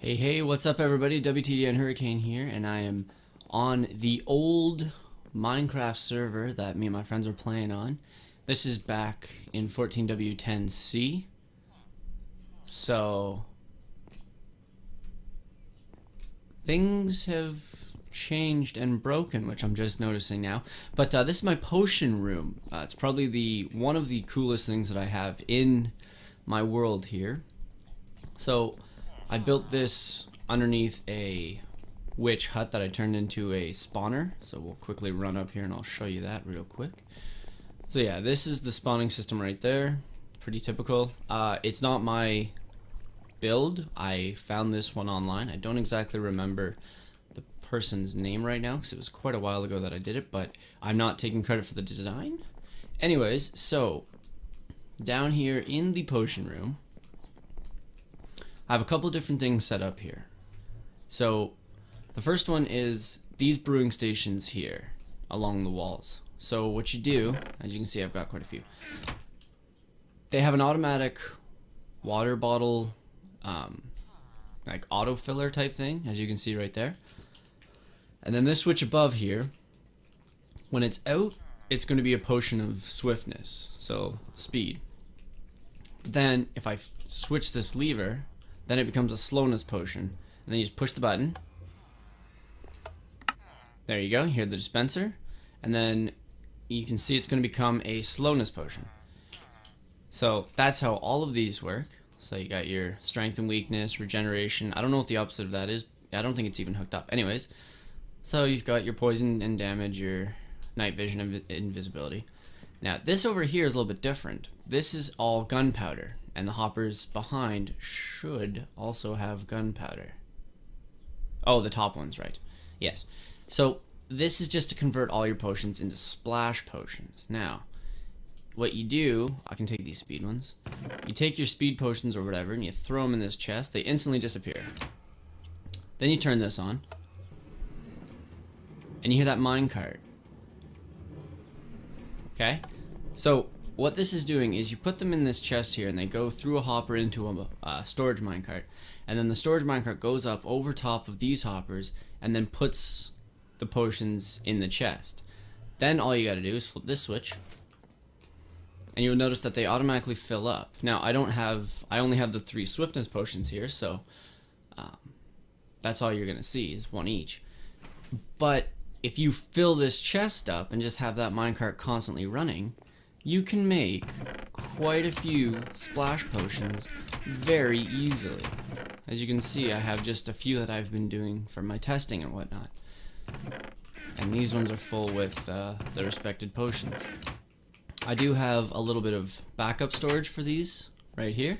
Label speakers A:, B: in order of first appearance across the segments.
A: Hey, what's up everybody? WTDN Hurricane here, and I am on the old Minecraft server that me and my friends were playing on. This is back in 14W10C. So, things have changed and broken, which I'm just noticing now. But this is my potion room. It's probably one of the coolest things that I have in my world here. So, I built this underneath a witch hut that I turned into a spawner. So we'll quickly run up here and I'll show you that real quick. So yeah, this is the spawning system right there. Pretty typical. It's not my build. I found this one online. I don't exactly remember the person's name right now because it was quite a while ago that I did it, but I'm not taking credit for the design. Anyways, so down here in the potion room, I have a couple different things set up here. So the first one is these brewing stations here along the walls. So what you do, as you can see, I've got quite a few. They have an automatic water bottle, like auto filler type thing, as you can see right there. And then this switch above here, when it's out, it's going to be a potion of swiftness, so speed. Then if I switch this lever, then it becomes a slowness potion. And then you just push the button. There you go, you hear the dispenser. And then you can see it's going to become a slowness potion. So that's how all of these work. So you got your strength and weakness, regeneration. I don't know what the opposite of that is. I don't think it's even hooked up. Anyways, so you've got your poison and damage, your night vision and invisibility. Now this over here is a little bit different. This is all gunpowder. And the hoppers behind should also have gunpowder. Oh, the top one's right. Yes. So this is just to convert all your potions into splash potions. Now, what you do, I can take these speed ones. You take your speed potions or whatever and you throw them in this chest. They instantly disappear. Then you turn this on. And you hear that minecart. Okay? So what this is doing is you put them in this chest here and they go through a hopper into a storage minecart, and then the storage minecart goes up over top of these hoppers and then puts the potions in the chest. Then all you gotta do is flip this switch and you'll notice that they automatically fill up. Now I only have the 3 swiftness potions here, so that's all you're gonna see is one each. But if you fill this chest up and just have that minecart constantly running, you can make quite a few splash potions very easily. As you can see, I have just a few that I've been doing for my testing and whatnot. And these ones are full with the respected potions. I do have a little bit of backup storage for these right here.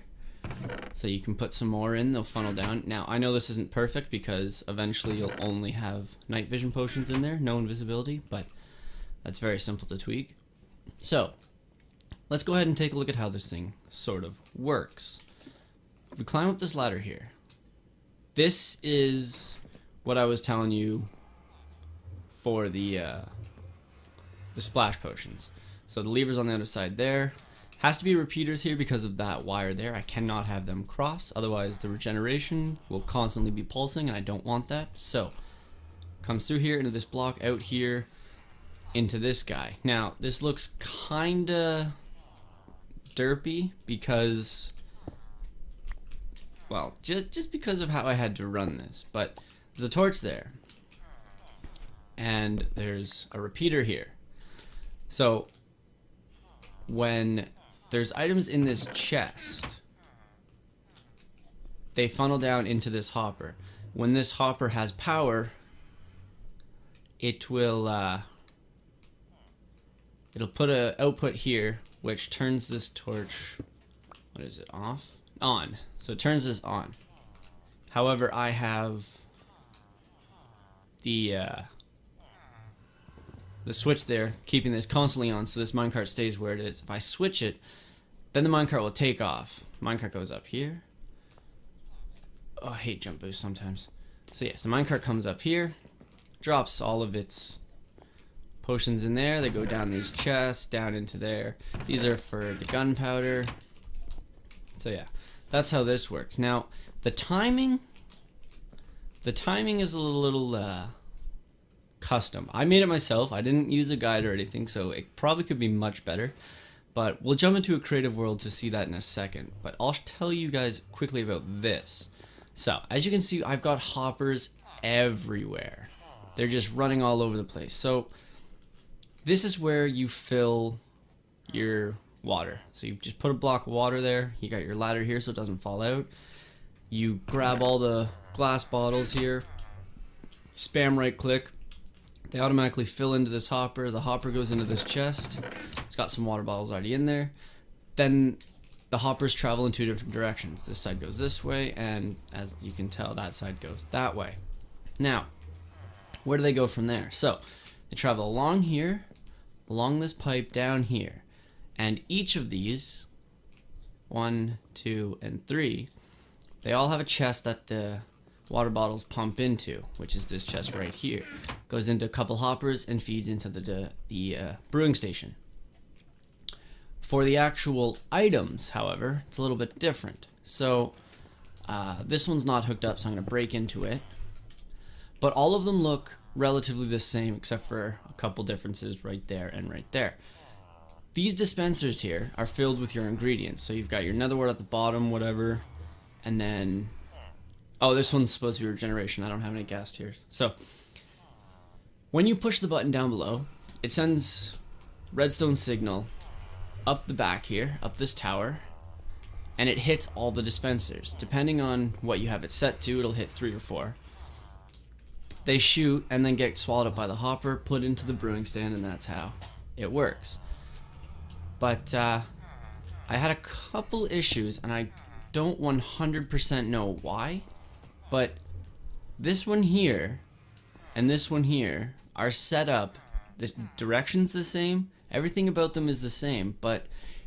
A: So you can put some more in, they'll funnel down. Now, I know this isn't perfect because eventually you'll only have night vision potions in there, no invisibility, but that's very simple to tweak. So, let's go ahead and take a look at how this thing sort of works. If we climb up this ladder here, this is what I was telling you for the splash potions. So the lever's on the other side there. Has to be repeaters here because of that wire there. I cannot have them cross, otherwise the regeneration will constantly be pulsing and I don't want that. So, comes through here into this block, out here, into this guy. Now, this looks kinda derpy because, well, just because of how I had to run this. But there's a torch there, and there's a repeater here. So when there's items in this chest, they funnel down into this hopper. When this hopper has power, it will it'll put a output here, which turns this torch, what is it, off? On. So it turns this on. However, I have the switch there, keeping this constantly on, so this minecart stays where it is. If I switch it, then the minecart will take off. Minecart goes up here. Oh, I hate jump boost sometimes. So yes, the minecart comes up here, drops all of its potions in there. They go down these chests, down into there. These are for the gunpowder. So yeah, that's how this works. Now, the timing the timing is a little custom. I made it myself. I didn't use a guide or anything, so it probably could be much better. But we'll jump into a creative world to see that in a second. But I'll tell you guys quickly about this. So, as you can see, I've got hoppers everywhere. They're just running all over the place. So, this is where you fill your water. So you just put a block of water there. You got your ladder here so it doesn't fall out. You grab all the glass bottles here. Spam right click. They automatically fill into this hopper. The hopper goes into this chest. It's got some water bottles already in there. Then the hoppers travel in two different directions. This side goes this way, and as you can tell, that side goes that way. Now, where do they go from there? So, they travel along here, along this pipe down here. And each of these, 1, 2, and 3, they all have a chest that the water bottles pump into, which is this chest right here. Goes into a couple hoppers and feeds into the brewing station. For the actual items, however, it's a little bit different. So this one's not hooked up, so I'm going to break into it. But all of them look relatively the same, except for a couple differences right there and right there. These dispensers here are filled with your ingredients. So you've got your nether wart at the bottom, whatever, and then... Oh, this one's supposed to be regeneration. I don't have any gas tiers. So, when you push the button down below, it sends redstone signal up the back here, up this tower, and it hits all the dispensers. Depending on what you have it set to, it'll hit 3 or 4. They shoot and then get swallowed up by the hopper, put into the brewing stand, and that's how it works. But I had a couple issues, and I don't 100% know why. But this one here and this one here are set up, this direction's the same, everything about them is the same, but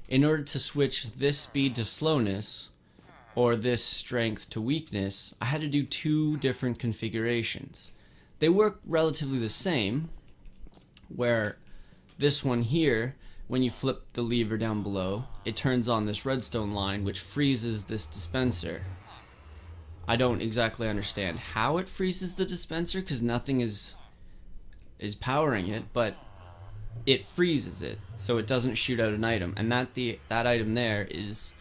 A: in order to switch this speed to slowness or this strength to weakness, I had to do 2 different configurations. They work relatively the same, where this one here, when you flip the lever down below, it turns on this redstone line which freezes this dispenser. I don't exactly understand how it freezes the dispenser because nothing is powering it, but it freezes it so it doesn't shoot out an item, and that item there is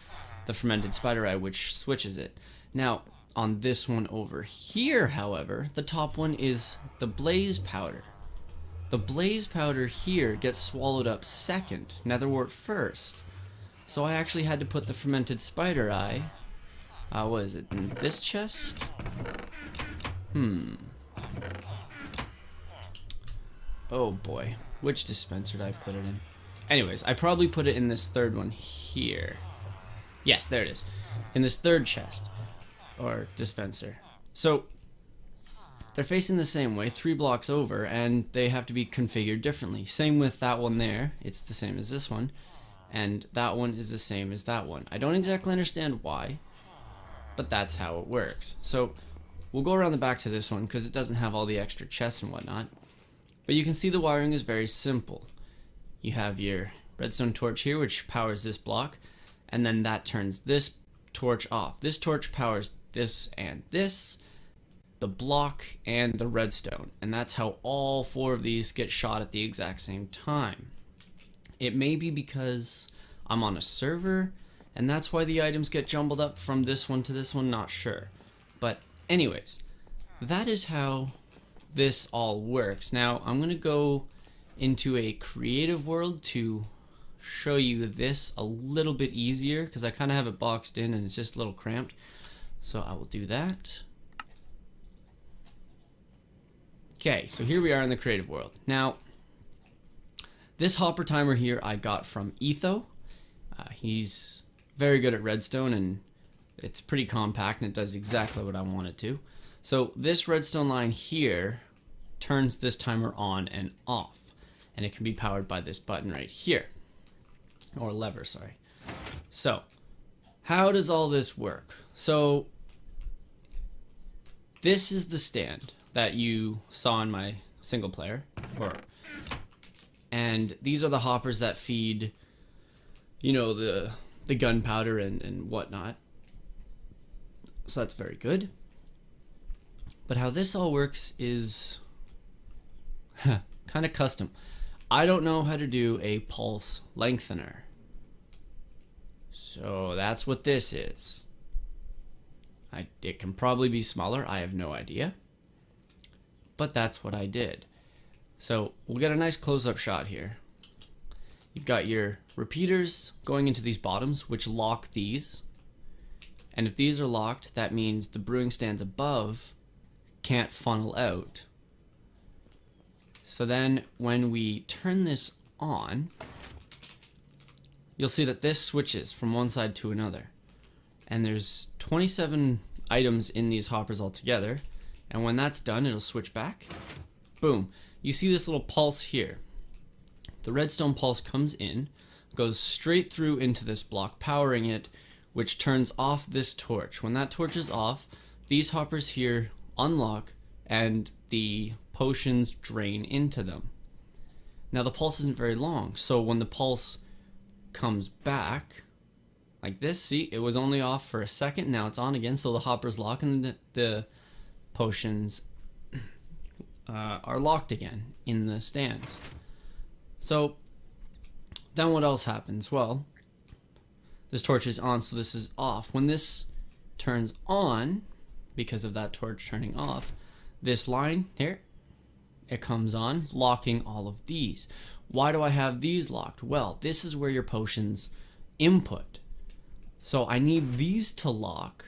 A: the fermented spider eye, which switches it. Now on this one over here, however, the top one is the blaze powder. The blaze powder here gets swallowed up second, nether wart first. So I actually had to put the fermented spider eye, what is it, in this chest? Oh boy, which dispenser did I put it in? Anyways, I probably put it in this third one here. Yes, there it is. In this third chest, or dispenser. So, they're facing the same way, 3 blocks over, and they have to be configured differently. Same with that one there, it's the same as this one, and that one is the same as that one. I don't exactly understand why, but that's how it works. So, we'll go around the back to this one, because it doesn't have all the extra chests and whatnot. But you can see the wiring is very simple. You have your redstone torch here, which powers this block, and then that turns this torch off. This torch powers this and this, the block and the redstone, and that's how all 4 of these get shot at the exact same time. It may be because I'm on a server, and that's why the items get jumbled up from this one to this one, not sure. But anyways, that is how this all works. Now I'm gonna go into a creative world to show you this a little bit easier, because I kind of have it boxed in and it's just a little cramped. So I will do that. Okay, so here we are in the creative world. Now, this hopper timer here I got from Etho. He's very good at redstone, and it's pretty compact and it does exactly what I want it to. So this redstone line here turns this timer on and off, and it can be powered by this button right here, or lever, sorry. So how does all this work? So this is the stand that you saw in my single player, and these are the hoppers that feed, you know, the gunpowder and whatnot. So that's very good. But how this all works is kind of custom. I don't know how to do a pulse lengthener. So that's what this is. It can probably be smaller, I have no idea. But that's what I did. So we'll get a nice close-up shot here. You've got your repeaters going into these bottoms, which lock these. And if these are locked, that means the brewing stands above can't funnel out. So then when we turn this on, you'll see that this switches from one side to another. And there's 27 items in these hoppers altogether. And when that's done, it'll switch back. Boom. You see this little pulse here. The redstone pulse comes in, goes straight through into this block, powering it, which turns off this torch. When that torch is off, these hoppers here unlock and the potions drain into them. Now the pulse isn't very long, so when the pulse comes back, like this, see, it was only off for a second, now it's on again, so the hoppers lock and the potions are locked again in the stands. So then what else happens? Well, this torch is on, so this is off. When this turns on, because of that torch turning off, this line here, it comes on, locking all of these. Why do I have these locked? Well, this is where your potions input. So I need these to lock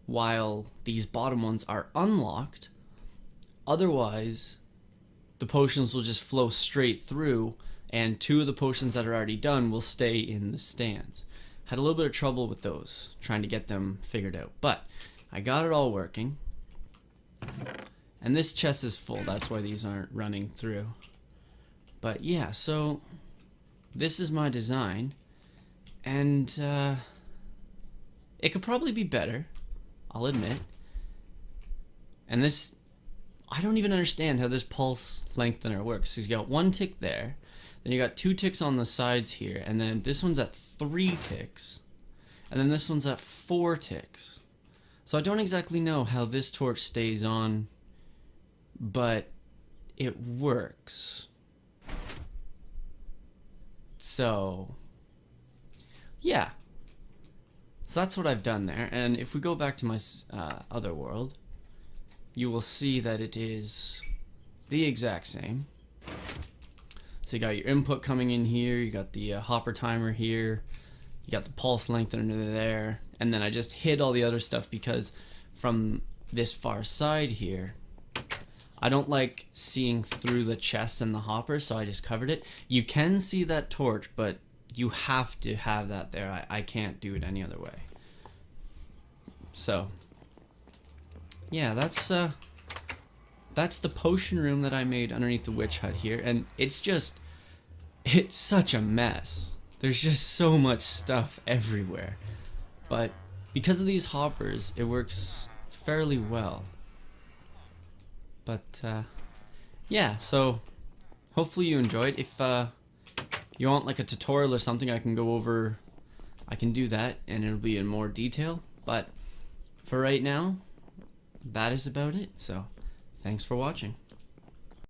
A: while these bottom ones are unlocked. Otherwise, the potions will just flow straight through, and two of the potions that are already done will stay in the stands. Had a little bit of trouble with those, trying to get them figured out, but I got it all working. And this chest is full, that's why these aren't running through. But yeah, so this is my design, and it could probably be better, I'll admit. And this, I don't even understand how this pulse lengthener works. So you got one tick there, then you got 2 ticks on the sides here, and then this one's at 3 ticks, and then this one's at 4 ticks. So I don't exactly know how this torch stays on, but it works. So yeah, so that's what I've done there. And if we go back to my other world, you will see that it is the exact same. So you got your input coming in here, you got the hopper timer here, you got the pulse lengthener there, and then I just hid all the other stuff because from this far side here, I don't like seeing through the chests and the hopper, so I just covered it. You can see that torch, but you have to have that there. I can't do it any other way. So yeah, that's the potion room that I made underneath the witch hut here, and it's such a mess. There's just so much stuff everywhere, but because of these hoppers, it works fairly well. But yeah, so hopefully you enjoyed. If you want like a tutorial or something, I can do that, and it'll be in more detail. But for right now, that is about it. So thanks for watching.